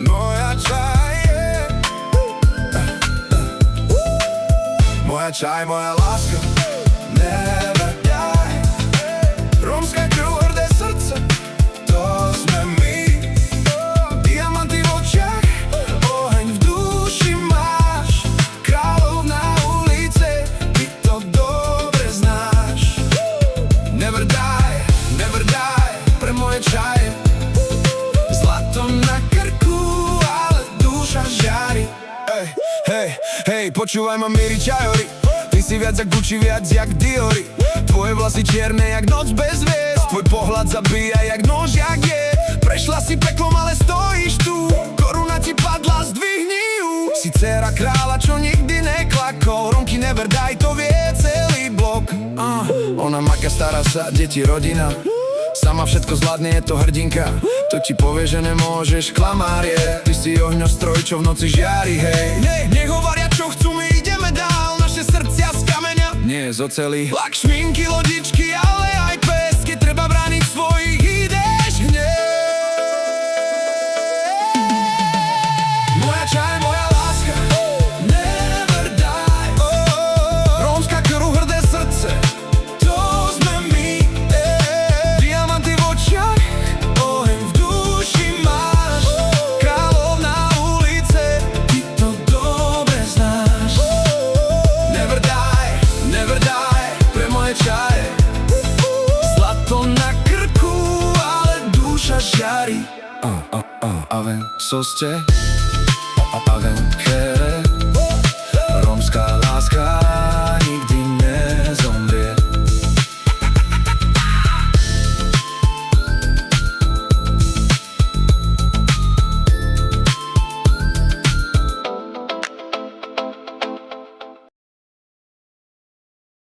Moja čaj je moja čaj, moja láska. Never die. Rómska krv, hrdé srdce, to sme my. Diamanty v očiach, oheň v duši máš. Kráľovná ulice, ty to dobre znáš. Never die, pre moje čaje. Zlato na krku, ale duša žiari. Hej, počúvaj ma, Miri Čajori. Ty si viac jak Gucci, viac jak Diori. Tvoje vlasy čierne jak noc bez hviezd. Tvoj pohľad zabíja jak nož, jak je. Prešla si peklom, ale stojíš tu. Koruna ti padla, zdvihni ju. Si dcera kráľa, čo nikdy neklakol. Romky never die, to vie celý blok. Ona maka, stará sa, deti, rodina. Sama všetko zvládne, je to hrdinka. To ti povie, že nemôžeš, klamár je. Ty si ohňostroj, čo v noci žiari, hej. Nech hovoria, čo chcú, my ideme dál. Naše srdcia z kameňa, nie z oceli. Lakšminky, lodičky, ale aj pes. Keď treba brániť svojich, ideš hneď. Moja čaj, moja láska, never die. Rómska krv, hrdé srdce, to sme my. Diamanty v očiach, oheň v duši máš. Kráľovná ulice, ty to dobre znáš. Never die, pre moje čaje. Zlato na krku, ale duša žiari. Aven soste, aven